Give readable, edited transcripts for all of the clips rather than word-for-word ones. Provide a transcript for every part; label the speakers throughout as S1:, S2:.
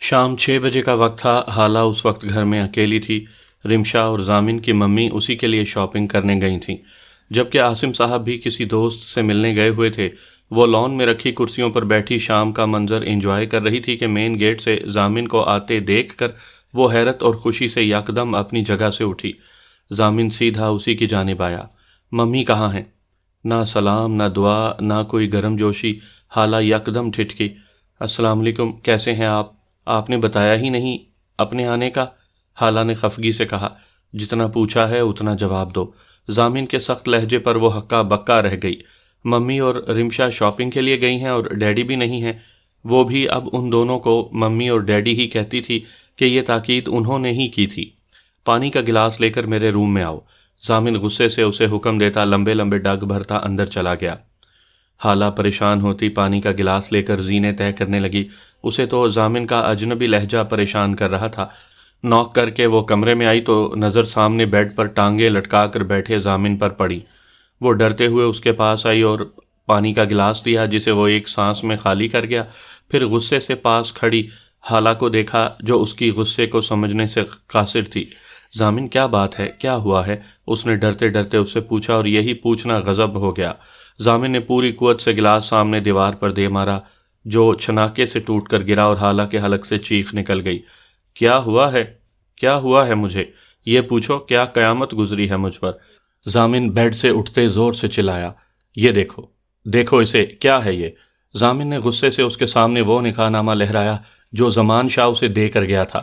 S1: شام 6 بجے کا وقت تھا۔ حالہ اس وقت گھر میں اکیلی تھی۔ رمشا اور ضامن کی ممی اسی کے لیے شاپنگ کرنے گئی تھیں، جبکہ عاصم صاحب بھی کسی دوست سے ملنے گئے ہوئے تھے۔ وہ لان میں رکھی کرسیوں پر بیٹھی شام کا منظر انجوائے کر رہی تھی کہ مین گیٹ سے ضامن کو آتے دیکھ کر وہ حیرت اور خوشی سے یکدم اپنی جگہ سے اٹھی۔ ضامن سیدھا اسی کی جانب آیا۔ ممی کہاں ہیں؟ نہ سلام، نہ دعا، نہ کوئی گرم جوشی۔ حالہ یکدم ٹھٹکی۔ السلام علیکم، کیسے ہیں آپ نے بتایا ہی نہیں اپنے آنے کا؟ حالہ نے خفگی سے کہا۔ جتنا پوچھا ہے اتنا جواب دو۔ ضامن کے سخت لہجے پر وہ ہکا بکا رہ گئی۔ ممی اور رمشا شاپنگ کے لیے گئی ہیں اور ڈیڈی بھی نہیں ہیں۔ وہ بھی اب ان دونوں کو ممی اور ڈیڈی ہی کہتی تھی کہ یہ تاکید انہوں نے ہی کی تھی۔ پانی کا گلاس لے کر میرے روم میں آؤ۔ ضامن غصے سے اسے حکم دیتا لمبے لمبے ڈگ بھرتا اندر چلا گیا۔ حالہ پریشان ہوتی پانی کا گلاس لے کر زینے طے کرنے لگی۔ اسے تو ضامن کا اجنبی لہجہ پریشان کر رہا تھا۔ نوک کر کے وہ کمرے میں آئی تو نظر سامنے بیڈ پر ٹانگیں لٹکا کر بیٹھے ضامن پر پڑی۔ وہ ڈرتے ہوئے اس کے پاس آئی اور پانی کا گلاس دیا، جسے وہ ایک سانس میں خالی کر گیا۔ پھر غصے سے پاس کھڑی حالہ کو دیکھا، جو اس کی غصے کو سمجھنے سے قاصر تھی۔ ضامن کیا بات ہے، کیا ہوا ہے؟ اس نے ڈرتے ڈرتے اس سے پوچھا، اور یہی پوچھنا غضب ہو گیا۔ ضامن نے پوری قوت سے گلاس سامنے دیوار پر دے مارا، جو چھناکے سے ٹوٹ کر گرا اور حالہ کے حلق سے چیخ نکل گئی۔ کیا ہوا ہے مجھے؟ یہ پوچھو، کیا قیامت گزری ہے مجھ پر؟ ضامن بیڈ سے اٹھتے زور سے چلایا۔ یہ دیکھو اسے، کیا ہے یہ؟ ضامن نے غصے سے اس کے سامنے وہ نکاح نامہ لہرایا جو زمان شاہ اسے دے کر گیا تھا۔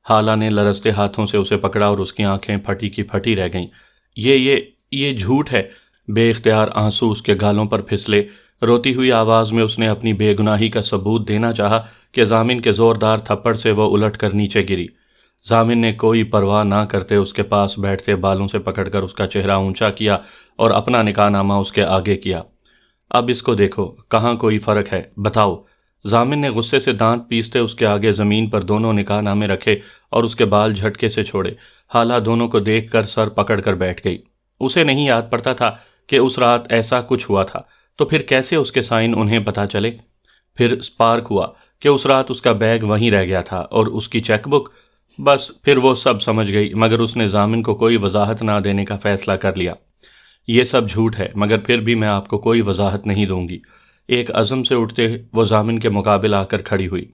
S1: حالہ نے لرزتے ہاتھوں سے اسے پکڑا اور اس کی آنکھیں پھٹی کی پھٹی رہ گئیں۔ یہ جھوٹ ہے۔ بے اختیار آنسو اس کے گالوں پر پھسلے۔ روتی ہوئی آواز میں اس نے اپنی بے گناہی کا ثبوت دینا چاہا کہ ضامن کے زوردار تھپڑ سے وہ الٹ کر نیچے گری۔ ضامن نے کوئی پرواہ نہ کرتے اس کے پاس بیٹھتے بالوں سے پکڑ کر اس کا چہرہ اونچا کیا اور اپنا نکاح نامہ اس کے آگے کیا۔ اب اس کو دیکھو، کہاں کوئی فرق ہے؟ بتاؤ۔ ضامن نے غصے سے دانت پیستے اس کے آگے زمین پر دونوں نکاح نامے رکھے اور اس کے بال جھٹکے سے چھوڑے۔ حالہ دونوں کو دیکھ کر سر پکڑ کر بیٹھ گئی۔ اسے نہیں یاد پڑتا تھا کہ اس رات ایسا کچھ ہوا تھا، تو پھر کیسے اس کے سائن انہیں پتہ چلے؟ پھر سپارک ہوا کہ اس رات اس کا بیگ وہیں رہ گیا تھا اور اس کی چیک بک۔ بس پھر وہ سب سمجھ گئی، مگر اس نے ضامن کو کوئی وضاحت نہ دینے کا فیصلہ کر لیا۔ یہ سب جھوٹ ہے، مگر پھر بھی میں آپ کو کوئی وضاحت نہیں دوں گی۔ ایک عزم سے اٹھتے وہ ضامن کے مقابل آ کر کھڑی ہوئی۔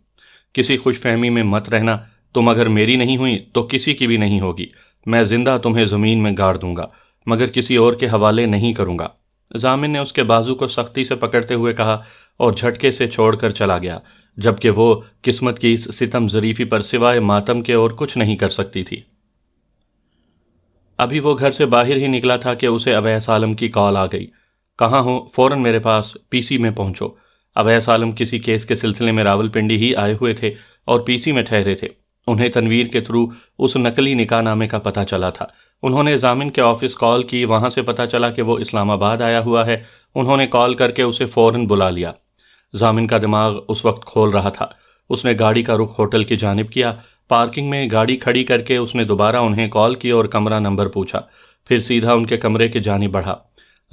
S1: کسی خوش فہمی میں مت رہنا، تم اگر میری نہیں ہوئی تو کسی کی بھی نہیں ہوگی۔ میں زندہ تمہیں زمین میں گاڑ دوں گا، مگر کسی اور کے حوالے نہیں کروں گا۔ ضامن نے اس کے بازو کو سختی سے پکڑتے ہوئے کہا اور جھٹکے سے چھوڑ کر چلا گیا، جبکہ وہ قسمت کی اس ستم ظریفی پر سوائے ماتم کے اور کچھ نہیں کر سکتی تھی۔ ابھی وہ گھر سے باہر ہی نکلا تھا کہ اسے اویس عالم کی کال آ گئی۔ کہاں ہو؟ فوراً میرے پاس، پی سی میں پہنچو۔ اویس عالم کسی کیس کے سلسلے میں راولپنڈی ہی آئے ہوئے تھے اور پی سی میں ٹھہرے تھے۔ انہیں تنویر کے تھرو اس نقلی نکاح نامے کا پتہ چلا تھا۔ انہوں نے ضامن کے آفس کال کی، وہاں سے پتہ چلا کہ وہ اسلام آباد آیا ہوا ہے۔ انہوں نے کال کر کے اسے فوراً بلا لیا۔ ضامن کا دماغ اس وقت کھول رہا تھا۔ اس نے گاڑی کا رخ ہوٹل کی جانب کیا۔ پارکنگ میں گاڑی کھڑی کر کے اس نے دوبارہ انہیں کال کی اور کمرہ نمبر پوچھا، پھر سیدھا ان کے کمرے کی جانب بڑھا۔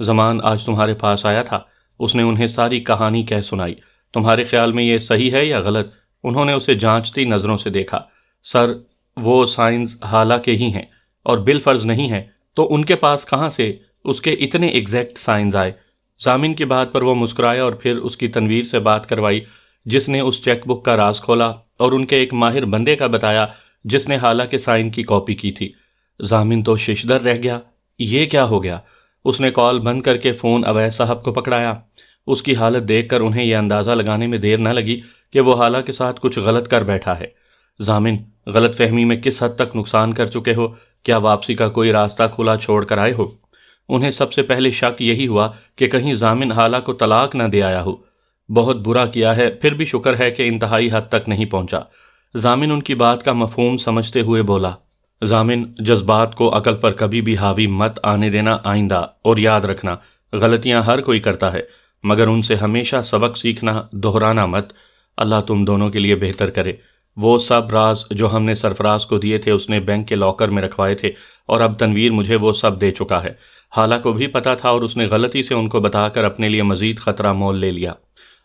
S1: زمان آج تمہارے پاس آیا تھا؟ اس نے انہیں ساری کہانی کہہ سنائی۔ تمہارے خیال میں یہ صحیح ہے یا غلط؟ انہوں نے اسے جانچتی نظروں سے دیکھا۔ سر، وہ سائنز حالہ کے ہی ہیں، اور بالفرض نہیں ہے تو ان کے پاس کہاں سے اس کے اتنے ایگزیکٹ سائنز آئے؟ ضامن کی بات پر وہ مسکرایا اور پھر اس کی تنویر سے بات کروائی، جس نے اس چیک بک کا راز کھولا اور ان کے ایک ماہر بندے کا بتایا جس نے حالہ کے سائن کی کاپی کی تھی۔ ضامن تو ششدر رہ گیا۔ یہ کیا ہو گیا؟ اس نے کال بند کر کے فون اویس صاحب کو پکڑایا۔ اس کی حالت دیکھ کر انہیں یہ اندازہ لگانے میں دیر نہ لگی کہ وہ حالہ کے ساتھ کچھ غلط کر بیٹھا ہے۔ ضامن، غلط فہمی میں کس حد تک نقصان کر چکے ہو؟ کیا واپسی کا کوئی راستہ کھلا چھوڑ کر آئے ہو؟ انہیں سب سے پہلے شک یہی ہوا کہ کہیں ضامن حالہ کو طلاق نہ دے آیا ہو۔ بہت برا کیا ہے، پھر بھی شکر ہے کہ انتہائی حد تک نہیں پہنچا۔ ضامن ان کی بات کا مفہوم سمجھتے ہوئے بولا۔ ضامن، جذبات کو عقل پر کبھی بھی حاوی مت آنے دینا آئندہ، اور یاد رکھنا، غلطیاں ہر کوئی کرتا ہے، مگر ان سے ہمیشہ سبق سیکھنا، دہرانا مت۔ اللہ تم دونوں کے لیے بہتر کرے۔ وہ سب راز جو ہم نے سرفراز کو دیے تھے اس نے بینک کے لاکر میں رکھوائے تھے، اور اب تنویر مجھے وہ سب دے چکا ہے۔ حالہ کو بھی پتا تھا اور اس نے غلطی سے ان کو بتا کر اپنے لیے مزید خطرہ مول لے لیا۔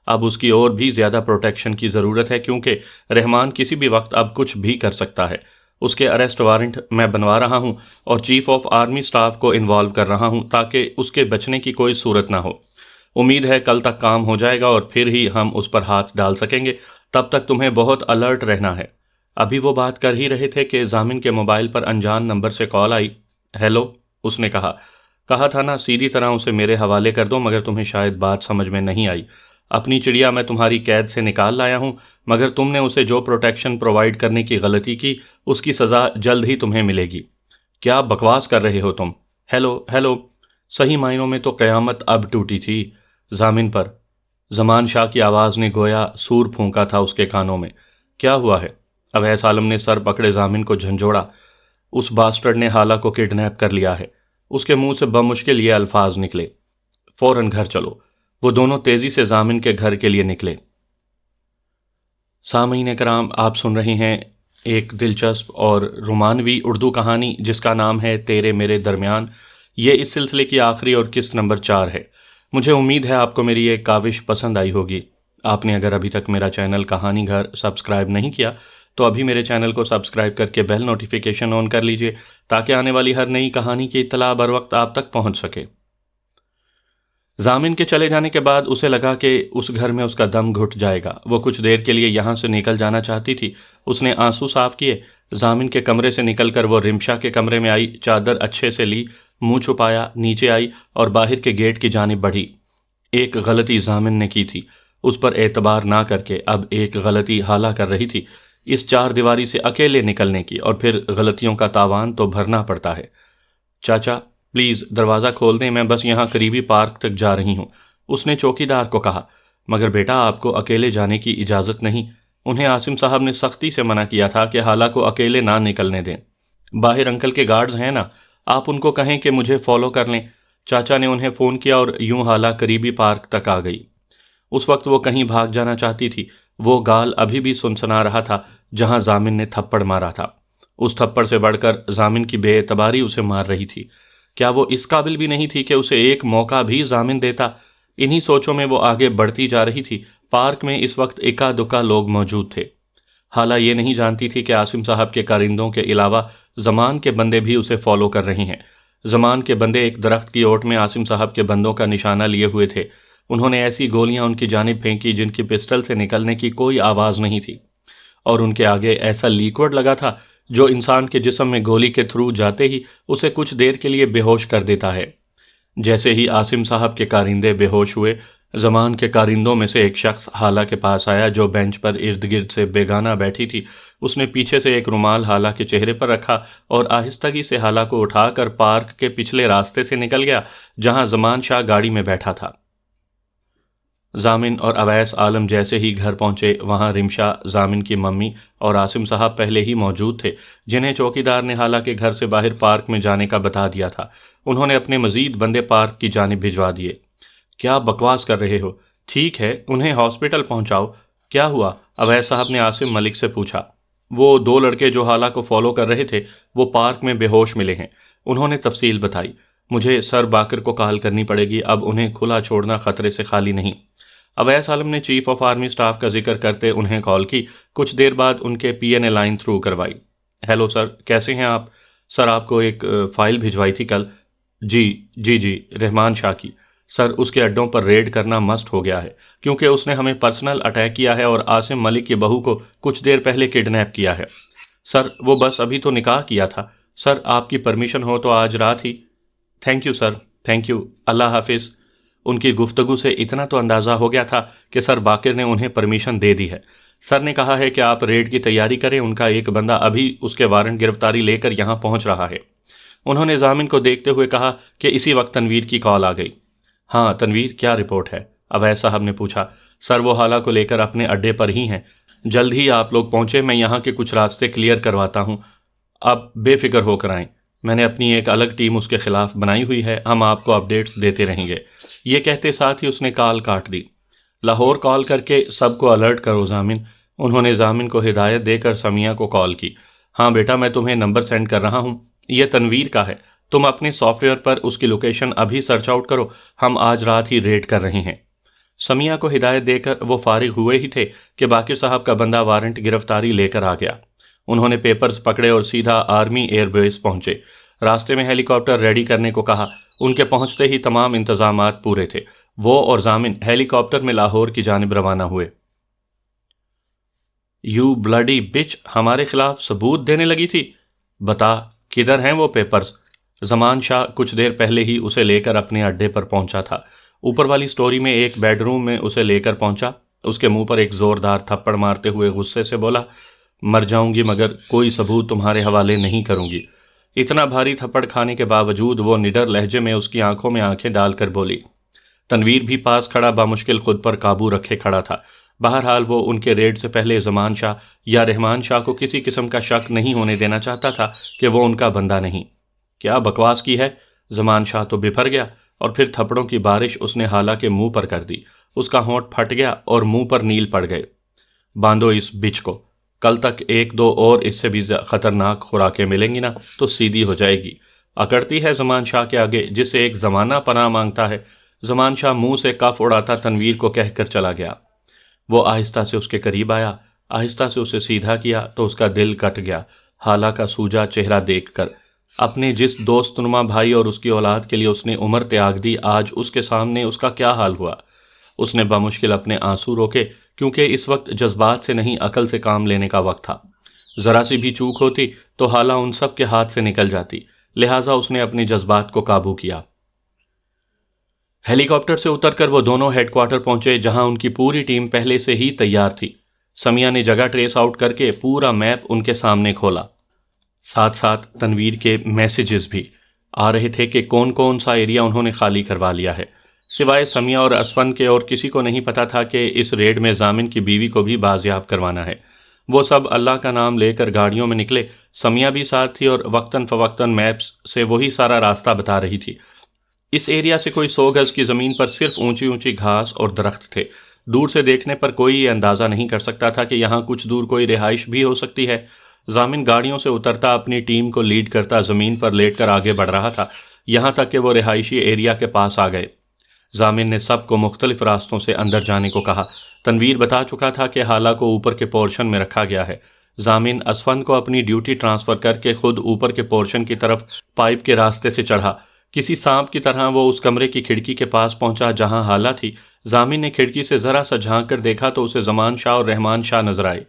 S1: اب اس کی اور بھی زیادہ پروٹیکشن کی ضرورت ہے کیونکہ رحمان کسی بھی وقت اب کچھ بھی کر سکتا ہے۔ اس کے اریسٹ وارنٹ میں بنوا رہا ہوں اور چیف آف آرمی سٹاف کو انوالو کر رہا ہوں تاکہ اس کے بچنے کی کوئی صورت نہ ہو۔ امید ہے کل تک کام ہو جائے گا اور پھر ہی ہم اس پر ہاتھ ڈال سکیں گے، تب تک تمہیں بہت الرٹ رہنا ہے۔ ابھی وہ بات کر ہی رہے تھے کہ ضامن کے موبائل پر انجان نمبر سے کال آئی۔ ہیلو، اس نے کہا تھا نا سیدھی طرح اسے میرے حوالے کر دو، مگر تمہیں شاید بات سمجھ میں نہیں آئی۔ اپنی چڑیا میں تمہاری قید سے نکال لایا ہوں، مگر تم نے اسے جو پروٹیکشن پرووائڈ کرنے کی غلطی کی اس کی سزا جلد ہی تمہیں ملے گی۔ کیا بکواس کر رہے ہو تم؟ ہیلو۔ صحیح معنوں میں تو قیامت اب ٹوٹی تھی ضامن پر۔ زمان شاہ کی آواز نے گویا سور پھونکا تھا اس کے کانوں میں۔ کیا ہوا ہے؟ اویس عالم نے سر پکڑے ضامن کو جھنجھوڑا۔ اس باسٹرڈ نے حالہ کو کڈنیپ کر لیا ہے۔ اس کے منہ سے بمشکل یہ الفاظ نکلے۔ فوراً گھر چلو۔ وہ دونوں تیزی سے ضامن کے گھر کے لیے نکلے۔ سامعین کرام، آپ سن رہے ہیں ایک دلچسپ اور رومانوی اردو کہانی جس کا نام ہے تیرے میرے درمیان۔ یہ اس سلسلے کی آخری اور قسط نمبر 4 ہے۔ مجھے امید ہے آپ کو میری یہ کاوش پسند آئی ہوگی۔ آپ نے اگر ابھی تک میرا چینل کہانی گھر سبسکرائب نہیں کیا تو ابھی میرے چینل کو سبسکرائب کر کے بیل نوٹیفیکیشن آن کر لیجئے تاکہ آنے والی ہر نئی کہانی کی اطلاع بر وقت آپ تک پہنچ سکے۔ ضامن کے چلے جانے کے بعد اسے لگا کہ اس گھر میں اس کا دم گھٹ جائے گا۔ وہ کچھ دیر کے لیے یہاں سے نکل جانا چاہتی تھی۔ اس نے آنسو صاف کیے، ضامن کے کمرے سے نکل کر وہ رمشا کے کمرے میں آئی، چادر اچھے سے لی، منہ چھپایا، نیچے آئی اور باہر کے گیٹ کی جانب بڑھی۔ ایک غلطی ضامن نے کی تھی، اس پر اعتبار نہ کر کے اب ایک غلطی حالہ کر رہی تھی، اس 4 دیواری سے اکیلے نکلنے کی، اور پھر غلطیوں کا تاوان تو بھرنا پڑتا ہے۔ چاچا پلیز دروازہ کھول دیں، میں بس یہاں قریبی پارک تک جا رہی ہوں، اس نے چوکیدار کو کہا۔ مگر بیٹا آپ کو اکیلے جانے کی اجازت نہیں، انہیں عاصم صاحب نے سختی سے منع کیا تھا کہ حالہ کو اکیلے نہ نکلنے دیں۔ باہر انکل کے گارڈز ہیں نا، آپ ان کو کہیں کہ مجھے فالو کر لیں۔ چاچا نے انہیں فون کیا اور یوں حالہ قریبی پارک تک آ گئی۔ اس وقت وہ کہیں بھاگ جانا چاہتی تھی۔ وہ گال ابھی بھی سنسنا رہا تھا جہاں ضامن نے تھپڑ مارا تھا۔ اس تھپڑ سے بڑھ کر ضامن کی بے اعتباری اسے مار رہی تھی۔ کیا وہ اس قابل بھی نہیں تھی کہ اسے ایک موقع بھی ضامن دیتا؟ انہی سوچوں میں وہ آگے بڑھتی جا رہی تھی۔ پارک میں اس وقت اکا دکا لوگ موجود تھے۔ حالہ یہ نہیں جانتی تھی کہ عاصم صاحب کے کارندوں کے علاوہ زمان کے بندے بھی اسے فالو کر رہے ہیں۔ زمان کے بندے ایک درخت کی اوٹ میں عاصم صاحب کے بندوں کا نشانہ لیے ہوئے تھے۔ انہوں نے ایسی گولیاں ان کی جانب پھینکی جن کی پسٹل سے نکلنے کی کوئی آواز نہیں تھی، اور ان کے آگے ایسا لیکوڈ لگا تھا جو انسان کے جسم میں گولی کے تھرو جاتے ہی اسے کچھ دیر کے لیے بے ہوش کر دیتا ہے۔ جیسے ہی عاصم صاحب کے کارندے بے ہوش ہوئے، زمان کے کارندوں میں سے ایک شخص حالہ کے پاس آیا جو بینچ پر ارد گرد سے بیگانہ بیٹھی تھی۔ اس نے پیچھے سے ایک رومال حالہ کے چہرے پر رکھا اور آہستگی سے حالہ کو اٹھا کر پارک کے پچھلے راستے سے نکل گیا جہاں زمان شاہ گاڑی میں بیٹھا تھا۔ ضامن اور اویس عالم جیسے ہی گھر پہنچے، وہاں رمشا، ضامن کی ممی اور عاصم صاحب پہلے ہی موجود تھے جنہیں چوکیدار نے حالہ کے گھر سے باہر پارک میں جانے کا بتا دیا تھا۔ انہوں نے اپنے مزید بندے پارک کی جانب بھجوا دیے۔ کیا بکواس کر رہے ہو؟ ٹھیک ہے انہیں ہاسپٹل پہنچاؤ۔ کیا ہوا؟ اویس صاحب نے عاصم ملک سے پوچھا۔ وہ 2 لڑکے جو حالہ کو فالو کر رہے تھے وہ پارک میں بے ہوش ملے ہیں، انہوں نے تفصیل بتائی۔ مجھے سر باکر کو کال کرنی پڑے گی، اب انہیں کھلا چھوڑنا خطرے سے خالی نہیں۔ اویس عالم نے چیف آف آرمی سٹاف کا ذکر کرتے انہیں کال کی۔ کچھ دیر بعد ان کے پی این اے لائن تھرو کروائی۔ ہیلو سر، کیسے ہیں آپ؟ سر آپ کو ایک فائل بھجوائی تھی کل۔ جی رحمان شاہ کی۔ سر اس کے اڈوں پر ریڈ کرنا مسٹ ہو گیا ہے کیونکہ اس نے ہمیں پرسنل اٹیک کیا ہے اور عاصم ملک کی بہو کو کچھ دیر پہلے کڈنیپ کیا ہے۔ سر وہ بس ابھی تو نکاح کیا تھا۔ سر آپ کی پرمیشن ہو تو آج رات ہی۔ Thank you sir, thank you, اللہ حافظ۔ ان کی گفتگو سے اتنا تو اندازہ ہو گیا تھا کہ سر باقر نے انہیں پرمیشن دے دی ہے۔ سر نے کہا ہے کہ آپ ریڈ کی تیاری کریں، ان کا ایک بندہ ابھی اس کے وارنٹ گرفتاری لے کر یہاں پہنچ رہا ہے۔ انہوں نے ضامن کو دیکھتے ہوئے کہا کہ اسی وقت تنویر کی کال آ گئی۔ ہاں تنویر، کیا رپورٹ ہے؟ اویس صاحب نے پوچھا۔ سر وہ حالہ کو لے کر اپنے اڈے پر ہی ہیں، جلد ہی آپ لوگ پہنچے، میں یہاں کے کچھ راستے کلیئر کرواتا ہوں، آپ بے فکر ہو کر آئیں۔ میں نے اپنی ایک الگ ٹیم اس کے خلاف بنائی ہوئی ہے، ہم آپ کو اپڈیٹس دیتے رہیں گے۔ یہ کہتے ساتھ ہی اس نے کال کاٹ دی۔ لاہور کال کر کے سب کو الرٹ کرو ضامن۔ انہوں نے ضامن کو ہدایت دے کر سمیہ کو کال کی۔ ہاں بیٹا، میں تمہیں نمبر سینڈ کر رہا ہوں، یہ تنویر کا ہے، تم اپنے سافٹ ویئر پر اس کی لوکیشن ابھی سرچ آؤٹ کرو، ہم آج رات ہی ریڈ کر رہے ہیں۔ سمیہ کو ہدایت دے کر وہ فارغ ہوئے ہی تھے کہ باقر صاحب کا بندہ وارنٹ گرفتاری لے کر آ گیا۔ انہوں نے پیپرز پکڑے اور سیدھا آرمی ایئر بیس پہنچے۔ راستے میں ہیلی کاپٹر ریڈی کرنے کو کہا۔ ان کے پہنچتے ہی تمام انتظامات پورے تھے۔ وہ اور ضامن ہیلی کاپٹر میں لاہور کی جانب روانہ ہوئے۔ یو بلڈی بچ، ہمارے خلاف ثبوت دینے لگی تھی؟ بتا کدھر ہیں وہ پیپرز؟ زمان شاہ کچھ دیر پہلے ہی اسے لے کر اپنے اڈے پر پہنچا تھا۔ اوپر والی سٹوری میں ایک بیڈ روم میں اسے لے کر پہنچا۔ اس کے منہ پر ایک زوردار تھپڑ مارتے ہوئے غصے سے بولا، مر جاؤں گی مگر کوئی ثبوت تمہارے حوالے نہیں کروں گی۔ اتنا بھاری تھپڑ کھانے کے باوجود وہ نڈر لہجے میں اس کی آنکھوں میں آنکھیں ڈال کر بولی۔ تنویر بھی پاس کھڑا بامشکل خود پر قابو رکھے کھڑا تھا۔ بہرحال وہ ان کے ریڈ سے پہلے زمان شاہ یا رحمان شاہ کو کسی قسم کا شک نہیں ہونے دینا چاہتا تھا کہ وہ ان کا بندہ نہیں۔ کیا بکواس کی ہے؟ زمان شاہ تو بپھر گیا، اور پھر تھپڑوں کی بارش اس نے حالہ کے منہ پر کر دی۔ اس کا ہونٹ پھٹ گیا اور منہ پر نیل پڑ گئے۔ باندھو اس بچ کو، کل تک ایک دو اور اس سے بھی خطرناک خوراکیں ملیں گی نا تو سیدھی ہو جائے گی۔ اکڑتی ہے زمان شاہ کے آگے جسے ایک زمانہ پناہ مانگتا ہے۔ زمان شاہ منہ سے کف اڑاتا تنویر کو کہہ کر چلا گیا۔ وہ آہستہ سے اس کے قریب آیا، آہستہ سے اسے سیدھا کیا تو اس کا دل کٹ گیا حالہ کا سوجا چہرہ دیکھ کر۔ اپنے جس دوست نما بھائی اور اس کی اولاد کے لیے اس نے عمر تیاگ دی، آج اس کے سامنے اس کا کیا حال ہوا؟ اس نے بمشکل اپنے آنسو روکے، کیونکہ اس وقت جذبات سے نہیں عقل سے کام لینے کا وقت تھا۔ ذرا سی بھی چوک ہوتی تو حالہ ان سب کے ہاتھ سے نکل جاتی، لہٰذا اس نے اپنے جذبات کو قابو کیا۔ ہیلی کاپٹر سے اتر کر وہ دونوں ہیڈ کوارٹر پہنچے، جہاں ان کی پوری ٹیم پہلے سے ہی تیار تھی۔ سمیہ نے جگہ ٹریس آؤٹ کر کے پورا میپ ان کے سامنے کھولا۔ ساتھ ساتھ تنویر کے میسیجز بھی آ رہے تھے کہ کون کون سا ایریا انہوں نے خالی کروا لیا ہے۔ سوائے سمیہ اور اسفن کے اور کسی کو نہیں پتا تھا کہ اس ریڈ میں ضامن کی بیوی کو بھی بازیاب کروانا ہے۔ وہ سب اللہ کا نام لے کر گاڑیوں میں نکلے۔ سمیہ بھی ساتھ تھی اور وقتاً فوقتاً میپس سے وہی سارا راستہ بتا رہی تھی۔ اس ایریا سے کوئی 100 گز کی زمین پر صرف اونچی اونچی گھاس اور درخت تھے۔ دور سے دیکھنے پر کوئی یہ اندازہ نہیں کر سکتا تھا کہ یہاں کچھ دور کوئی رہائش بھی ہو سکتی ہے۔ ضامن گاڑیوں سے اترتا اپنی ٹیم کو لیڈ کرتا زمین پر لیٹ کر آگے بڑھ رہا تھا، یہاں تک کہ وہ رہائشی ایریا کے پاس آ گئے۔ ضامن نے سب کو مختلف راستوں سے اندر جانے کو کہا۔ تنویر بتا چکا تھا کہ حالہ کو اوپر کے پورشن میں رکھا گیا ہے۔ ضامن اسفن کو اپنی ڈیوٹی ٹرانسفر کر کے خود اوپر کے پورشن کی طرف پائپ کے راستے سے چڑھا۔ کسی سانپ کی طرح وہ اس کمرے کی کھڑکی کے پاس پہنچا جہاں حالہ تھی۔ ضامن نے کھڑکی سے ذرا سا جھانک کر دیکھا تو اسے زمان شاہ اور رحمان شاہ نظر آئے۔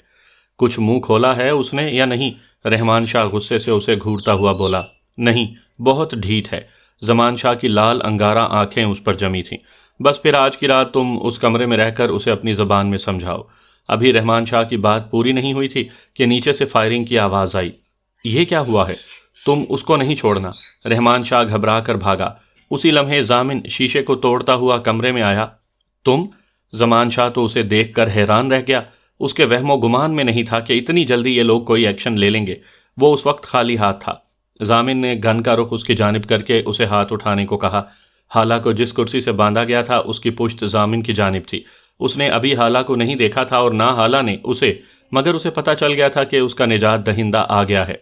S1: کچھ منہ کھولا ہے اس نے یا نہیں؟ رحمان شاہ غصے سے اسے گھورتا ہوا بولا۔ نہیں، بہت ڈھیٹ ہے۔ زمان شاہ کی لال انگارہ آنکھیں اس پر جمی تھیں۔ بس پھر آج کی رات تم اس کمرے میں رہ کر اسے اپنی زبان میں سمجھاؤ۔ ابھی رحمان شاہ کی بات پوری نہیں ہوئی تھی کہ نیچے سے فائرنگ کی آواز آئی۔ یہ کیا ہوا ہے؟ تم اس کو نہیں چھوڑنا۔ رحمان شاہ گھبرا کر بھاگا۔ اسی لمحے ضامن شیشے کو توڑتا ہوا کمرے میں آیا۔ تم؟ زمان شاہ تو اسے دیکھ کر حیران رہ گیا۔ اس کے وہم و گمان میں نہیں تھا کہ اتنی جلدی یہ لوگ کوئی ایکشن لے لیں گے۔ وہ اس وقت خالی ہاتھ تھا۔ ضامن نے گن کا رخ اس کی جانب کر کے اسے ہاتھ اٹھانے کو کہا۔ حالہ کو جس کرسی سے باندھا گیا تھا اس کی پشت ضامن کی جانب تھی۔ اس نے ابھی حالہ کو نہیں دیکھا تھا اور نہ حالہ نے اسے، مگر اسے پتہ چل گیا تھا کہ اس کا نجات دہندہ آ گیا ہے۔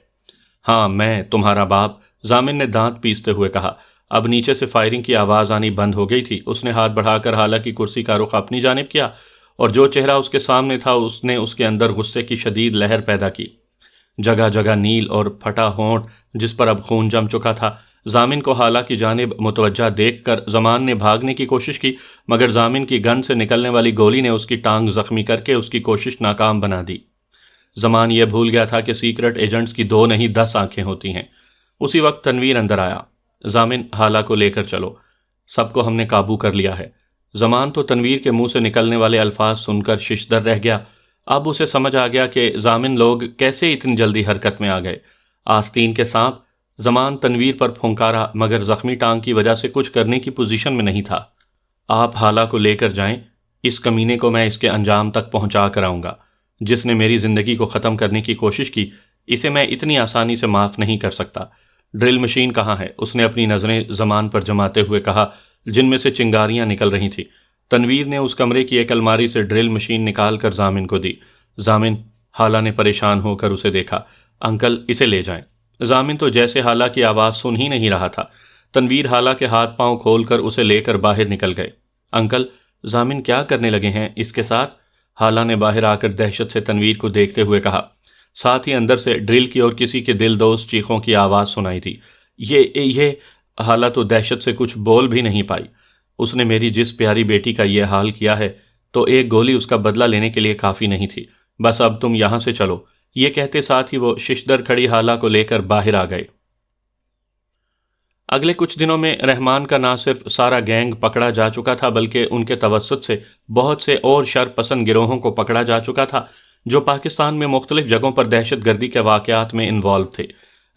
S1: ہاں، میں تمہارا باپ، ضامن نے دانت پیستے ہوئے کہا۔ اب نیچے سے فائرنگ کی آواز آنی بند ہو گئی تھی۔ اس نے ہاتھ بڑھا کر حالہ کی کرسی کا رخ اپنی جانب کیا اور جو چہرہ اس کے سامنے تھا اس نے اس کے اندر غصے کی شدید لہر پیدا کی۔ جگہ جگہ نیل اور پھٹا ہونٹ جس پر اب خون جم چکا تھا۔ ضامن کو حالہ کی جانب متوجہ دیکھ کر زمان نے بھاگنے کی کوشش کی، مگر ضامن کی گن سے نکلنے والی گولی نے اس کی ٹانگ زخمی کر کے اس کی کوشش ناکام بنا دی۔ زمان یہ بھول گیا تھا کہ سیکرٹ ایجنٹس کی 2 نہیں 10 آنکھیں ہوتی ہیں۔ اسی وقت تنویر اندر آیا۔ ضامن، حالہ کو لے کر چلو، سب کو ہم نے قابو کر لیا ہے۔ زمان تو تنویر کے منہ سے نکلنے والے الفاظ سن کر ششدر رہ گیا۔ اب اسے سمجھ آ گیا کہ ضامن لوگ کیسے اتنی جلدی حرکت میں آ گئے۔ آستین کے سانپ۔ زمان تنویر پر پھونکارا مگر زخمی ٹانگ کی وجہ سے کچھ کرنے کی پوزیشن میں نہیں تھا۔ آپ حالہ کو لے کر جائیں، اس کمینے کو میں اس کے انجام تک پہنچا کر آؤں گا۔ جس نے میری زندگی کو ختم کرنے کی کوشش کی، اسے میں اتنی آسانی سے معاف نہیں کر سکتا۔ ڈرل مشین کہاں ہے؟ اس نے اپنی نظریں زمان پر جماتے ہوئے کہا، جن میں سے چنگاریاں نکل رہی تھیں۔ تنویر نے اس کمرے کی ایک الماری سے ڈرل مشین نکال کر ضامن کو دی۔ ضامن، حالہ نے پریشان ہو کر اسے دیکھا۔ انکل، اسے لے جائیں۔ ضامن تو جیسے حالہ کی آواز سن ہی نہیں رہا تھا۔ تنویر حالہ کے ہاتھ پاؤں کھول کر اسے لے کر باہر نکل گئے۔ انکل، ضامن کیا کرنے لگے ہیں اس کے ساتھ؟ حالہ نے باہر آ کر دہشت سے تنویر کو دیکھتے ہوئے کہا۔ ساتھ ہی اندر سے ڈرل کی اور کسی کے دل دوز چیخوں کی آواز سنائی تھی۔ یہ حالہ تو دہشت سے کچھ بول بھی نہیں پائی۔ اس نے میری جس پیاری بیٹی کا یہ حال کیا ہے تو ایک گولی اس کا بدلہ لینے کے لیے کافی نہیں تھی۔ بس اب تم یہاں سے چلو۔ یہ کہتے ساتھ ہی وہ ششدر کھڑی حالہ کو لے کر باہر آ گئے۔ اگلے کچھ دنوں میں رحمان کا نہ صرف سارا گینگ پکڑا جا چکا تھا بلکہ ان کے توسط سے بہت سے اور شر پسند گروہوں کو پکڑا جا چکا تھا جو پاکستان میں مختلف جگہوں پر دہشت گردی کے واقعات میں انوالو تھے۔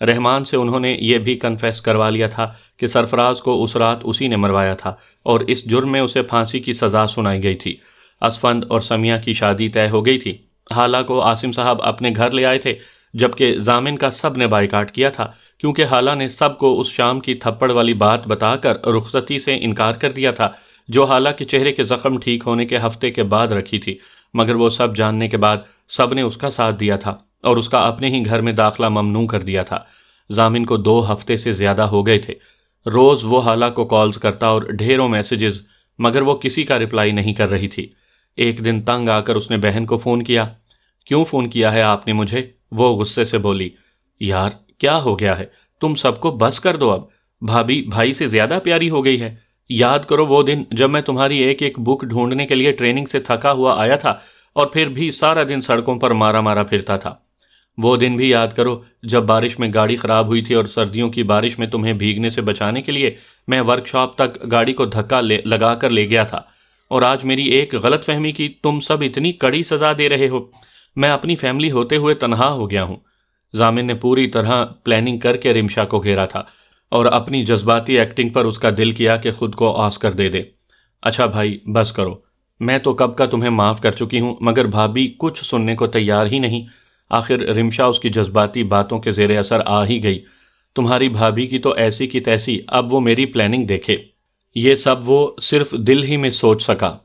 S1: رحمان سے انہوں نے یہ بھی کنفیس کروا لیا تھا کہ سرفراز کو اس رات اسی نے مروایا تھا اور اس جرم میں اسے پھانسی کی سزا سنائی گئی تھی۔ اسفند اور سمیہ کی شادی طے ہو گئی تھی۔ حالہ کو عاصم صاحب اپنے گھر لے آئے تھے جبکہ ضامن کا سب نے بائیکاٹ کیا تھا کیونکہ حالہ نے سب کو اس شام کی تھپڑ والی بات بتا کر رخصتی سے انکار کر دیا تھا جو حالہ کے چہرے کے زخم ٹھیک ہونے کے ہفتے کے بعد رکھی تھی، مگر وہ سب جاننے کے بعد سب نے اس کا ساتھ دیا تھا اور اس کا اپنے ہی گھر میں داخلہ ممنوع کر دیا تھا۔ ضامن کو 2 ہفتے سے زیادہ ہو گئے تھے۔ روز وہ حالہ کو کالز کرتا اور ڈھیروں میسیجز، مگر وہ کسی کا رپلائی نہیں کر رہی تھی۔ ایک دن تنگ آ کر اس نے بہن کو فون کیا۔ کیوں فون کیا ہے آپ نے مجھے؟ وہ غصے سے بولی۔ یار کیا ہو گیا ہے؟ تم سب کو بس کر دو اب۔ بھابھی بھائی سے زیادہ پیاری ہو گئی ہے۔ یاد کرو وہ دن جب میں تمہاری ایک ایک بک ڈھونڈنے کے لیے ٹریننگ سے تھکا ہوا آیا تھا اور پھر بھی سارا دن سڑکوں پر مارا مارا پھرتا تھا۔ وہ دن بھی یاد کرو جب بارش میں گاڑی خراب ہوئی تھی اور سردیوں کی بارش میں تمہیں بھیگنے سے بچانے کے لیے میں ورک شاپ تک گاڑی کو دھکا لگا کر لے گیا تھا، اور آج میری ایک غلط فہمی کی تم سب اتنی کڑی سزا دے رہے ہو۔ میں اپنی فیملی ہوتے ہوئے تنہا ہو گیا ہوں۔ ضامن نے پوری طرح پلاننگ کر کے رمشا کو گھیرا تھا اور اپنی جذباتی ایکٹنگ پر اس کا دل کیا کہ خود کو آسکر دے دے۔ اچھا بھائی بس کرو، میں تو کب کا تمہیں معاف کر چکی ہوں، مگر بھابھی کچھ سننے کو تیار ہی نہیں۔ آخر رمشا اس کی جذباتی باتوں کے زیر اثر آ ہی گئی۔ تمہاری بھابھی کی تو ایسی کی تیسی، اب وہ میری پلاننگ دیکھے۔ یہ سب وہ صرف دل ہی میں سوچ سکا۔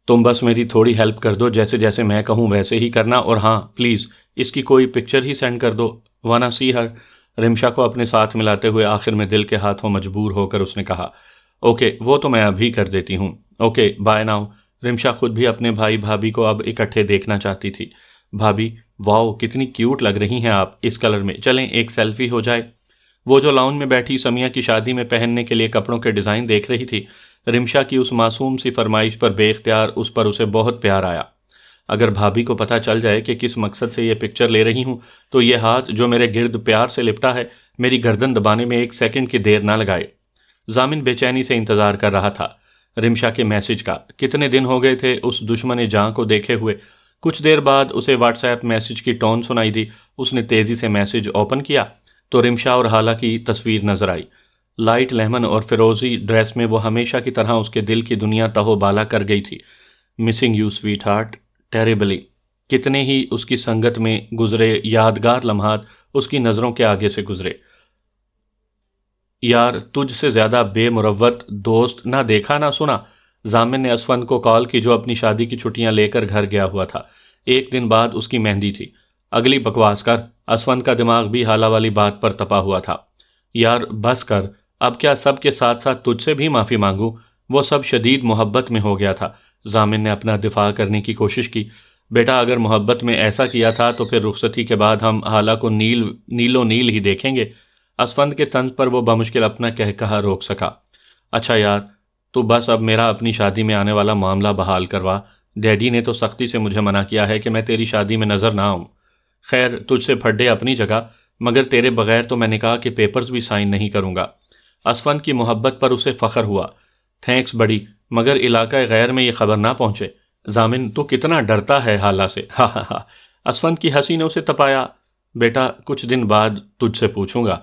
S1: تم بس میری تھوڑی ہیلپ کر دو، جیسے جیسے میں کہوں ویسے ہی کرنا، اور ہاں پلیز اس کی کوئی پکچر ہی سینڈ کر دو، وانا سی ہر۔ رمشا کو اپنے ساتھ ملاتے ہوئے آخر میں دل کے ہاتھوں مجبور ہو کر اس نے کہا، اوکے وہ تو میں ابھی کر دیتی ہوں، اوکے بائے ناؤ۔ رمشا خود بھی اپنے بھائی بھابھی کو اب اکٹھے دیکھنا چاہتی تھی۔ بھابھی واؤ کتنی کیوٹ لگ رہی ہیں آپ اس کلر میں، چلیں ایک سیلفی ہو جائے۔ وہ جو لاؤن میں بیٹھی سمیہ کی شادی میں پہننے کے لیے کپڑوں کے ڈیزائن دیکھ رہی تھی، رمشا کی اس معصوم سی فرمائش پر بے اختیار اس پر اسے بہت پیار آیا۔ اگر بھابھی کو پتہ چل جائے کہ کس مقصد سے یہ پکچر لے رہی ہوں تو یہ ہاتھ جو میرے گرد پیار سے لپٹا ہے میری گردن دبانے میں 1 سیکنڈ کی دیر نہ لگائے۔ ضامن بے چینی سے انتظار کر رہا تھا رمشا کے میسج کا۔ کتنے دن ہو گئے تھے اس دشمن جاں کو دیکھے ہوئے۔ کچھ دیر بعد اسے واٹس ایپ میسج کی ٹون سنائی دی۔ اس نے تیزی سے میسج اوپن کیا تو رمشا اور حالہ کی تصویر نظر آئی۔ لائٹ لیمن اور فیروزی ڈریس میں وہ ہمیشہ کی طرح اس کے دل کی دنیا تہو بالا کر گئی تھی۔ Missing you sweetheart terribly. کتنے ہی اس کی سنگت میں گزرے یادگار لمحات اس کی نظروں کے آگے سے گزرے۔ یار تجھ سے زیادہ بے مروت دوست نہ دیکھا نہ سنا۔ ضامن نے اسفند کو کال کی جو اپنی شادی کی چھٹیاں لے کر گھر گیا ہوا تھا۔ ایک دن بعد اس کی مہندی تھی۔ اگلی بکواس کر۔ اسفند کا دماغ بھی حالہ والی بات پر تپا ہوا تھا۔ یار بس کر، اب کیا سب کے ساتھ ساتھ تجھ سے بھی معافی مانگوں؟ وہ سب شدید محبت میں ہو گیا تھا۔ ضامن نے اپنا دفاع کرنے کی کوشش کی۔ بیٹا اگر محبت میں ایسا کیا تھا تو پھر رخصتی کے بعد ہم حالہ کو نیلو نیل ہی دیکھیں گے۔ اسفند کے طنز پر وہ بمشکل اپنا کہا روک سکا۔ اچھا یار تو بس اب میرا اپنی شادی میں آنے والا معاملہ بحال کروا۔ ڈیڈی نے تو سختی سے مجھے منع کیا ہے کہ میں تیری شادی میں نظر نہ آؤں۔ خیر تجھ سے پھڈے اپنی جگہ، مگر تیرے بغیر تو میں نے کہا کہ پیپرز بھی سائن نہیں کروں گا۔ اسفند کی محبت پر اسے فخر ہوا۔ تھینکس بڑی، مگر علاقہ غیر میں یہ خبر نہ پہنچے۔ ضامن تو کتنا ڈرتا ہے حالہ سے، ہا ہا ہا۔ اسفند کی ہنسی نے اسے تپایا۔ بیٹا کچھ دن بعد تجھ سے پوچھوں گا۔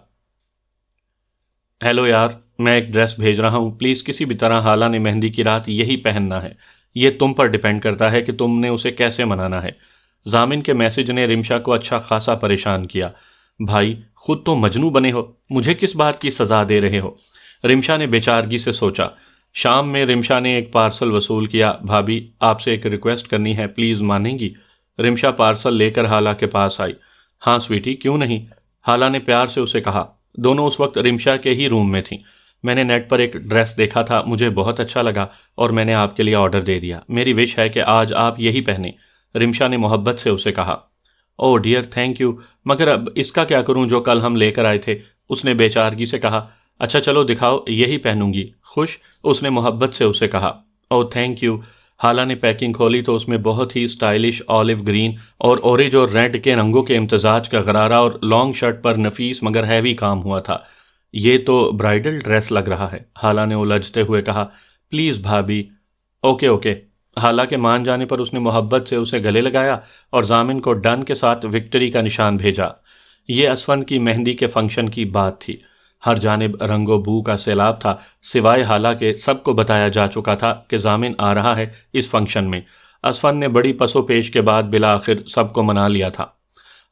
S1: ہیلو یار میں ایک ڈریس بھیج رہا ہوں، پلیز کسی بھی طرح حالہ نے مہندی کی رات یہی پہننا ہے۔ یہ تم پر ڈیپینڈ کرتا ہے کہ تم نے اسے کیسے منانا ہے۔ ضامن کے میسج نے رمشا کو اچھا خاصا پریشان کیا۔ بھائی خود تو مجنوں بنے ہو، مجھے کس بات کی سزا دے رہے ہو؟ رمشا نے بیچارگی سے سوچا۔ شام میں رمشا نے ایک پارسل وصول کیا۔ بھابھی آپ سے ایک ریکویسٹ کرنی ہے، پلیز مانیں گی؟ رمشا پارسل لے کر حالہ کے پاس آئی۔ ہاں سویٹی کیوں نہیں، حالہ نے پیار سے اسے کہا۔ دونوں اس وقت رمشا کے ہی روم میں تھیں۔ میں نے نیٹ پر ایک ڈریس دیکھا تھا، مجھے بہت اچھا لگا اور میں نے آپ کے لیے آرڈر دے دیا. میری وش ہے کہ آج آپ یہی پہنیں. رمشا نے محبت سے اسے کہا. او ڈیئر، تھینک یو، مگر اب اس کا کیا کروں جو کل ہم لے کر آئے تھے؟ اس نے بے چارگی سے کہا. اچھا چلو دکھاؤ، یہی پہنوں گی. خوش؟ اس نے محبت سے اسے کہا. Oh thank you. حالہ نے پیکنگ کھولی تو اس میں بہت ہی اسٹائلش آلیو گرین اور اورنج اور ریڈ کے رنگوں کے امتزاج کا غرارہ اور لانگ شرٹ پر نفیس مگر ہیوی کام ہوا تھا. یہ تو برائڈل ڈریس لگ رہا ہے، حالہ نے الجھتے ہوئے کہا. پلیز بھابھی. Okay okay. حالہ کے مان جانے پر اس نے محبت سے اسے گلے لگایا اور ضامن کو ڈن کے ساتھ وکٹری کا نشان بھیجا. یہ اسفند کی مہندی کے فنکشن کی بات تھی. ہر جانب رنگ و بو کا سیلاب تھا، سوائے حالہ کے سب کو بتایا جا چکا تھا کہ ضامن آ رہا ہے اس فنکشن میں. اسفند نے بڑی پس و پیش کے بعد بالآخر سب کو منا لیا تھا.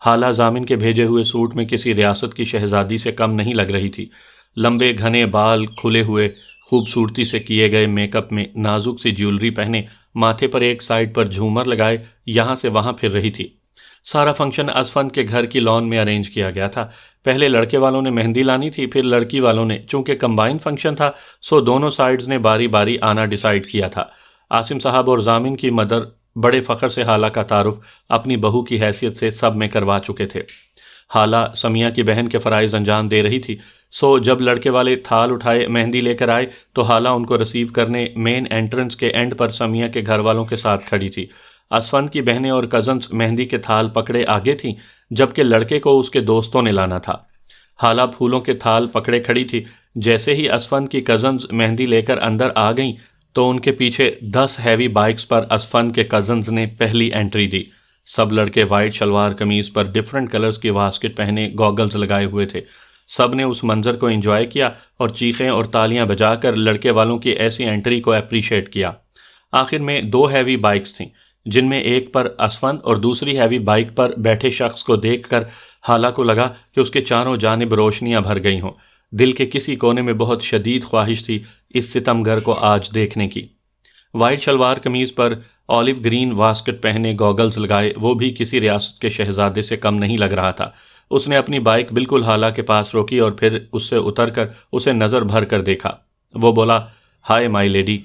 S1: حالہ ضامن کے بھیجے ہوئے سوٹ میں کسی ریاست کی شہزادی سے کم نہیں لگ رہی تھی. لمبے گھنے بال کھلے ہوئے، خوبصورتی سے کیے گئے میک اپ میں، نازک سی جیولری پہنے، ماتھے پر ایک سائڈ پر جھومر لگائے یہاں سے وہاں پھر رہی تھی. سارا فنکشن اسفند کے گھر کی لان میں ارینج کیا گیا تھا. پہلے لڑکے والوں نے مہندی لانی تھی، پھر لڑکی والوں نے. چونکہ کمبائن فنکشن تھا سو دونوں سائڈز نے باری باری آنا ڈیسائیڈ کیا تھا. عاصم صاحب اور ضامن کی مدر بڑے فخر سے حالہ کا تعارف اپنی بہو کی حیثیت سے سب میں کروا چکے تھے. حالہ سمیہ کی بہن کے فرائض انجام دے رہی تھی، سو جب لڑکے والے تھال اٹھائے مہندی لے کر آئے تو حالہ ان کو ریسیو کرنے مین انٹرنس کے اینڈ پر سمیہ کے گھر والوں کے ساتھ کھڑی تھی. اسفند کی بہنیں اور کزنز مہندی کے تھال پکڑے آگے تھیں، جبکہ لڑکے کو اس کے دوستوں نے لانا تھا. حالہ پھولوں کے تھال پکڑے کھڑی تھی. جیسے ہی اسفند کی کزنز مہندی لے کر اندر آ گئیں تو ان کے پیچھے 10 ہیوی بائکس پر اسفند کے کزنز نے پہلی انٹری دی. سب لڑکے وائٹ شلوار قمیض پر ڈفرنٹ کلرز کی واسکٹ پہنے گوگلز لگائے ہوئے تھے. سب نے اس منظر کو انجوائے کیا اور چیخیں اور تالیاں بجا کر لڑکے والوں کی ایسی انٹری کو اپریشیٹ کیا. آخر میں 2 ہیوی بائکس تھیں، جن میں ایک پر اسفند اور دوسری ہیوی بائک پر بیٹھے شخص کو دیکھ کر حالہ کو لگا کہ اس کے چاروں جانب روشنیاں بھر گئی ہوں. دل کے کسی کونے میں بہت شدید خواہش تھی اس ستمگر کو آج دیکھنے کی. وائٹ شلوار قمیض پر آلیو گرین واسکٹ پہنے گوگلز لگائے وہ بھی کسی ریاست کے شہزادے سے کم نہیں لگ رہا تھا. اس نے اپنی بائک بالکل حالہ کے پاس روکی اور پھر اس سے اتر کر اسے نظر بھر کر دیکھا. وہ بولا، ہائے مائی لیڈی.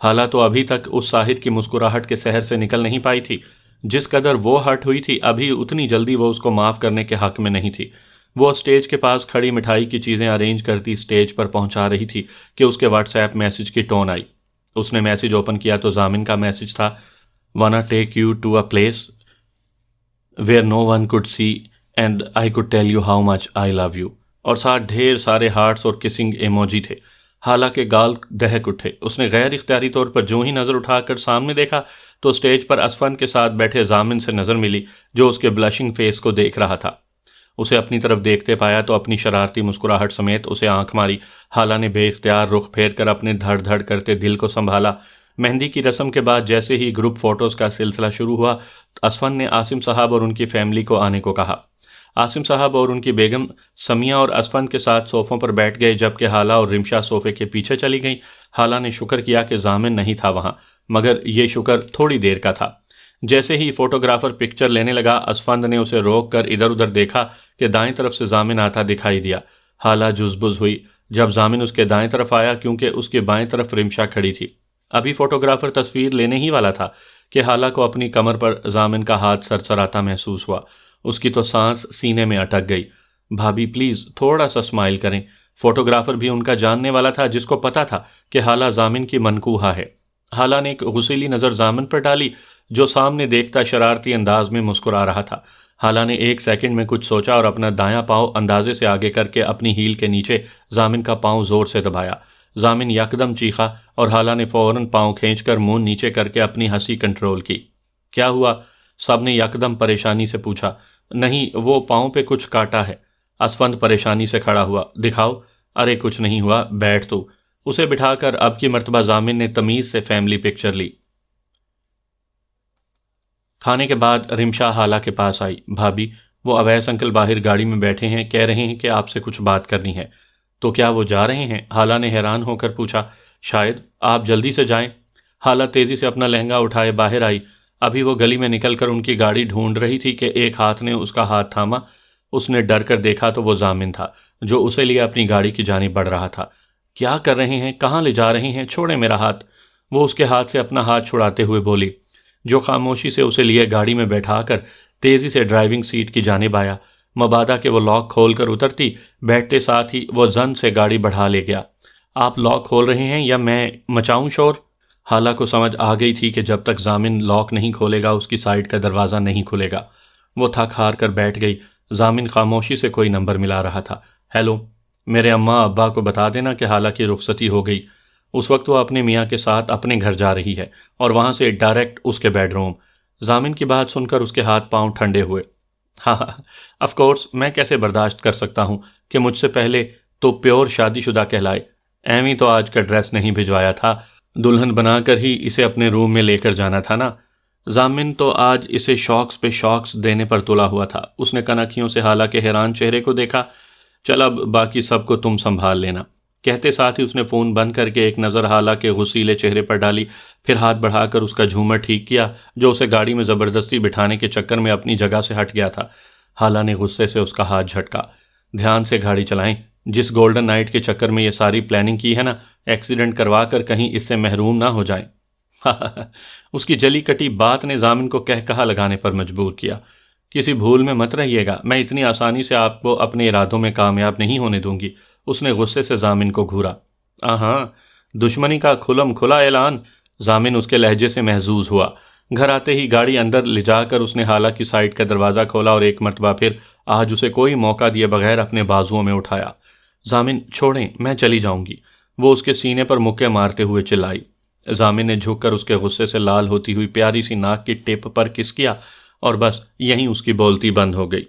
S1: حالہ تو ابھی تک اس ساحر کی مسکراہٹ کے سحر سے نکل نہیں پائی تھی. جس قدر وہ ہرٹ ہوئی تھی ابھی اتنی جلدی وہ اس کو معاف کرنے کے حق میں نہیں تھی. وہ اسٹیج کے پاس کھڑی مٹھائی کی چیزیں ارینج کرتی اسٹیج پر پہنچا رہی تھی کہ اس کے واٹس ایپ میسج کی ٹون آئی. اس نے میسج اوپن کیا تو ضامن کا میسج تھا. wanna take you to a place where no one could see and I could tell you how much I love you. اور ساتھ ڈھیر سارے ہارٹس اور کسنگ ایموجی تھے. حالہ کے گال دہک اٹھے. اس نے غیر اختیاری طور پر جو ہی نظر اٹھا کر سامنے دیکھا تو اسٹیج پر اسفند کے ساتھ بیٹھے ضامن سے نظر ملی جو اس کے بلشنگ فیس کو دیکھ رہا تھا. اسے اپنی طرف دیکھتے پایا تو اپنی شرارتی مسکراہٹ سمیت اسے آنکھ ماری. حالہ نے بے اختیار رخ پھیر کر اپنے دھڑ دھڑ کرتے دل کو سنبھالا. مہندی کی رسم کے بعد جیسے ہی گروپ فوٹوز کا سلسلہ شروع ہوا اسفند نے عاصم صاحب اور ان کی فیملی کو آنے کو کہا. عاصم صاحب اور ان کی بیگم سمیہ اور اسفند کے ساتھ صوفوں پر بیٹھ گئے جبکہ حالہ اور رمشا صوفے کے پیچھے چلی گئیں. حالہ نے شکر کیا کہ ضامن نہیں تھا وہاں، مگر یہ شکر تھوڑی دیر کا تھا. جیسے ہی فوٹوگرافر پکچر لینے لگا اسفند نے اسے روک کر ادھر ادھر دیکھا کہ دائیں طرف سے ضامن آتا دکھائی دیا. حالہ جزبز ہوئی جب ضامن اس کے دائیں طرف آیا کیونکہ اس کے بائیں طرف رمشا کھڑی تھی. ابھی فوٹوگرافر تصویر لینے ہی والا تھا کہ حالہ کو اپنی کمر پر ضامن کا ہاتھ سرسراتا محسوس ہوا. اس کی تو سانس سینے میں اٹک گئی. بھابھی پلیز تھوڑا سا اسمائل کریں. فوٹوگرافر بھی ان کا جاننے والا تھا جس کو پتا تھا کہ حالہ ضامن کی منکوہا ہے. حالہ نے ایک غصیلی نظر ضامن پر ڈالی جو سامنے دیکھتا شرارتی انداز میں مسکرا رہا تھا. حالہ نے 1 سیکنڈ میں کچھ سوچا اور اپنا دایاں پاؤں اندازے سے آگے کر کے اپنی ہیل کے نیچے ضامن کا پاؤں زور سے دبایا. ضامن یکدم چیخا اور حالہ نے فوراً پاؤں کھینچ کر منہ نیچے کر کے اپنی ہنسی کنٹرول کی. کیا ہوا؟ سب نے یکدم پریشانی سے پوچھا. نہیں، وہ پاؤں پہ کچھ کاٹا ہے. اسفند پریشانی سے کھڑا ہوا. دکھاؤ. ارے کچھ نہیں ہوا، بیٹھ تو. اسے بٹھا کر اب کی مرتبہ ضامن نے تمیز سے فیملی پکچر لی. کھانے کے بعد رمشا حالہ کے پاس آئی. بھابھی، وہ اویس انکل باہر گاڑی میں بیٹھے ہیں، کہہ رہے ہیں کہ آپ سے کچھ بات کرنی ہے. تو کیا وہ جا رہے ہیں؟ حالہ نے حیران ہو کر پوچھا. شاید. آپ جلدی سے جائیں. حالہ تیزی سے اپنا لہنگا اٹھائے باہر آئی. ابھی وہ گلی میں نکل کر ان کی گاڑی ڈھونڈ رہی تھی کہ ایک ہاتھ نے اس کا ہاتھ تھاما. اس نے ڈر کر دیکھا تو وہ ضامن تھا جو اسے لیے اپنی گاڑی کی جانب بڑھ رہا تھا. کیا کر رہے ہیں؟ کہاں لے جا رہے ہیں؟ چھوڑیں میرا ہاتھ۔ وہ اس کے ہاتھ سے اپنا ہاتھ چھڑاتے ہوئے بولی، جو خاموشی سے اسے لیے گاڑی میں بیٹھا کر تیزی سے ڈرائیونگ سیٹ کی جانب آیا۔ مبادا کہ وہ لاک کھول کر اترتی، بیٹھتے ساتھ ہی وہ زن سے گاڑی بڑھا لے گیا۔ آپ لاک کھول رہے ہیں یا میں مچاؤں شور؟ حالہ کو سمجھ آ گئی تھی کہ جب تک ضامن لاک نہیں کھولے گا اس کی سائیڈ کا دروازہ نہیں کھلے گا۔ وہ تھک ہار کر بیٹھ گئی۔ ضامن خاموشی سے کوئی نمبر ملا رہا تھا۔ ہیلو، میرے اماں ابا کو بتا دینا کہ حالہ کی رخصتی ہو گئی۔ اس وقت وہ اپنے میاں کے ساتھ اپنے گھر جا رہی ہے اور وہاں سے ڈائریکٹ اس کے بیڈ روم۔ ضامن کی بات سن کر اس کے ہاتھ پاؤں ٹھنڈے ہوئے۔ ہاں آف کورس، میں کیسے برداشت کر سکتا ہوں کہ مجھ سے پہلے تو پیور شادی شدہ کہلائے۔ ایویں تو آج کا ڈریس نہیں بھجوایا تھا، دلہن بنا کر ہی اسے اپنے روم میں لے کر جانا تھا نا۔ ضامن تو آج اسے شوقس پہ شوقس دینے پر تلا ہوا تھا۔ اس نے کنکھیوں سے حالہ کے حیران چہرے کو دیکھا۔ چل اب باقی سب کو تم سنبھال لینا، کہتے ساتھ ہی اس نے فون بند کر کے ایک نظر حالہ کے غسیلے چہرے پر ڈالی، پھر ہاتھ بڑھا کر اس کا جھومر ٹھیک کیا جو اسے گاڑی میں زبردستی بٹھانے کے چکر میں اپنی جگہ سے ہٹ گیا تھا۔ حالہ نے غصے سے اس کا ہاتھ جھٹکا۔ دھیان سے گاڑی چلائیں، جس گولڈن نائٹ کے چکر میں یہ ساری پلاننگ کی ہے نا، ایکسیڈنٹ کروا کر کہیں اس سے محروم نہ ہو جائیں۔ اس کی جلی کٹی بات نے ضامن کو کہا لگانے پر مجبور کیا۔ کسی بھول میں مت رہیے گا، میں اتنی آسانی سے آپ کو اپنے ارادوں میں کامیاب نہیں ہونے دوں گی۔ اس نے غصے سے ضامن کو گھورا۔ ہاں، دشمنی کا کھلم کھلا اعلان۔ ضامن اس کے لہجے سے محظوظ ہوا۔ گھر آتے ہی گاڑی اندر لے جا کر اس نے حالہ کی سائڈ کا دروازہ کھولا اور ایک مرتبہ پھر آج اسے کوئی موقع دیے بغیر اپنے بازوؤں میں اٹھایا۔ ضامن چھوڑیں، میں چلی جاؤں گی، وہ اس کے سینے پر مکے مارتے ہوئے چلائی۔ ضامن نے جھک کر اس کے غصے سے لال ہوتی ہوئی پیاری سی ناک کی ٹپ پر کس کیا اور بس یہیں اس کی بولتی بند ہو گئی۔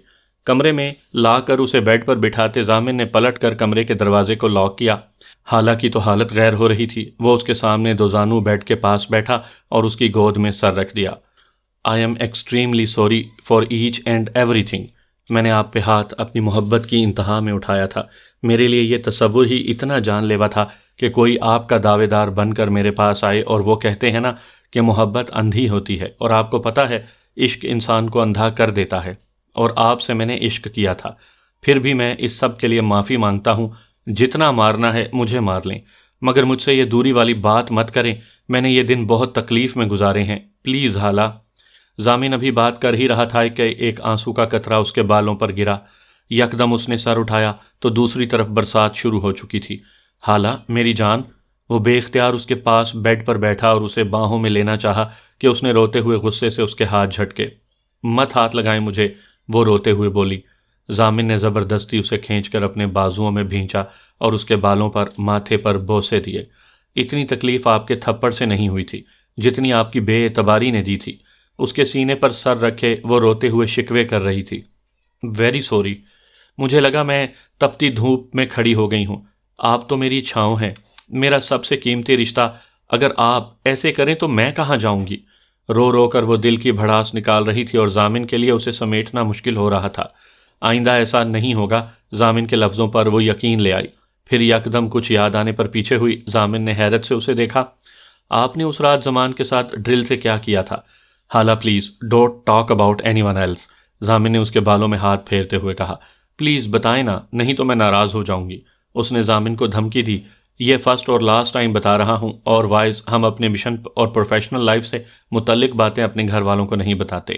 S1: کمرے میں لا کر اسے بیڈ پر بٹھاتے ضامن نے پلٹ کر کمرے کے دروازے کو لاک کیا۔ حالہ کی تو حالت غیر ہو رہی تھی۔ وہ اس کے سامنے دوزانو بیڈ کے پاس بیٹھا اور اس کی گود میں سر رکھ دیا۔ I am extremely sorry for each and every thing. میں نے آپ پہ ہاتھ اپنی محبت کی انتہا میں اٹھایا تھا۔ میرے لیے یہ تصور ہی اتنا جان لیوا تھا کہ کوئی آپ کا دعوے دار بن کر میرے پاس آئے، اور وہ کہتے ہیں نا کہ محبت اندھی ہوتی ہے، اور آپ کو پتہ ہے عشق انسان کو اندھا کر دیتا ہے، اور آپ سے میں نے عشق کیا تھا۔ پھر بھی میں اس سب کے لیے معافی مانگتا ہوں۔ جتنا مارنا ہے مجھے مار لیں، مگر مجھ سے یہ دوری والی بات مت کریں۔ میں نے یہ دن بہت تکلیف میں گزارے ہیں، پلیز حالہ۔ ضامن ابھی بات کر ہی رہا تھا کہ ایک آنسو کا قطرہ اس کے بالوں پر گرا۔ یکدم اس نے سر اٹھایا تو دوسری طرف برسات شروع ہو چکی تھی۔ حالہ میری جان۔ وہ بے اختیار اس کے پاس بیڈ پر بیٹھا اور اسے باہوں میں لینا چاہا کہ اس نے روتے ہوئے غصے سے اس کے ہاتھ جھٹکے۔ مت ہاتھ لگائیں مجھے، وہ روتے ہوئے بولی۔ ضامن نے زبردستی اسے کھینچ کر اپنے بازوؤں میں بھینچا اور اس کے بالوں پر، ماتھے پر بوسے دیے۔ اتنی تکلیف آپ کے تھپڑ سے نہیں ہوئی تھی جتنی آپ کی بے اعتباری نے دی تھی۔ اس کے سینے پر سر رکھے وہ روتے ہوئے شکوے کر رہی تھی۔ ویری سوری، مجھے لگا میں تپتی دھوپ میں کھڑی ہو گئی ہوں۔ آپ تو میری چھاؤں ہیں، میرا سب سے قیمتی رشتہ۔ اگر آپ ایسے کریں تو میں کہاں جاؤں گی؟ رو رو کر وہ دل کی بھڑاس نکال رہی تھی اور ضامن کے لیے اسے سمیٹنا مشکل ہو رہا تھا۔ آئندہ ایسا نہیں ہوگا، ضامن کے لفظوں پر وہ یقین لے آئی۔ پھر یکدم کچھ یاد آنے پر پیچھے ہوئی۔ ضامن نے حیرت سے اسے دیکھا۔ آپ نے اس رات زمان کے ساتھ ڈرل سے کیا کیا تھا؟ Hala please don't talk about anyone else. Zamin نے اس کے بالوں میں ہاتھ پھیرتے ہوئے کہا۔ پلیز بتائیں نا، نہیں تو میں ناراض ہو جاؤں گی۔ اس نے ضامن کو دھمکی دی۔ یہ فرسٹ اور لاسٹ ٹائم بتا رہا ہوں، اور وائز ہم اپنے مشن اور پروفیشنل لائف سے متعلق باتیں اپنے گھر والوں کو نہیں بتاتے۔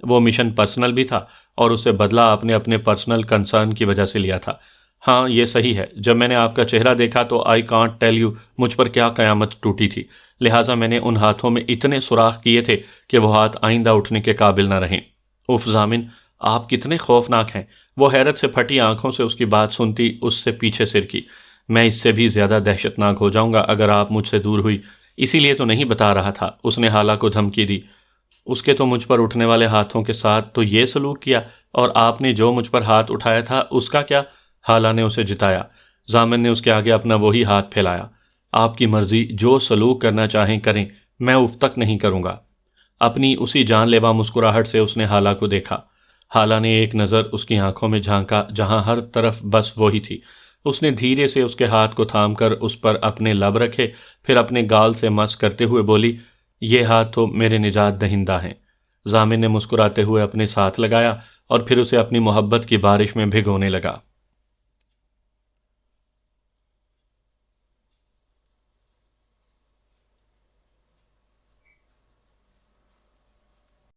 S1: وہ مشن پرسنل بھی تھا اور اس سے بدلہ آپ نے اپنے پرسنل کنسرن کی وجہ سے لیا تھا۔ ہاں یہ صحیح ہے، جب میں نے آپ کا چہرہ دیکھا تو آئی کانٹ ٹیل یو مجھ پر کیا قیامت ٹوٹی تھی، لہٰذا میں نے ان ہاتھوں میں اتنے سوراخ کیے تھے کہ وہ ہاتھ آئندہ اٹھنے کے قابل نہ رہیں۔ اف ضامن، آپ کتنے خوفناک ہیں۔ وہ حیرت سے پھٹی آنکھوں سے اس کی بات سنتی اس سے پیچھے سرکی۔ میں اس سے بھی زیادہ دہشت ناک ہو جاؤں گا اگر آپ مجھ سے دور ہوئی، اسی لیے تو نہیں بتا رہا تھا۔ اس نے حالہ کو دھمکی دی۔ اس کے تو مجھ پر اٹھنے والے ہاتھوں کے ساتھ تو یہ سلوک کیا، اور آپ نے جو مجھ پر ہاتھ اٹھایا تھا اس کا کیا؟ حالہ نے اسے جتایا۔ ضامن نے اس کے آگے اپنا وہی ہاتھ پھیلایا۔ آپ کی مرضی، جو سلوک کرنا چاہیں کریں، میں اف تک نہیں کروں گا۔ اپنی اسی جان لیوا مسکراہٹ سے اس نے حالہ کو دیکھا۔ حالہ نے ایک نظر اس کی آنکھوں میں جھانکا جہاں ہر طرف بس وہی تھی۔ اس نے دھیرے سے اس کے ہاتھ کو تھام کر اس پر اپنے لب رکھے، پھر اپنے گال سے مس کرتے ہوئے بولی، یہ ہاتھ تو میرے نجات دہندہ ہیں۔ ضامن نے مسکراتے ہوئے اپنے ساتھ لگایا اور پھر اسے اپنی محبت کی بارش میں بھگونے لگا۔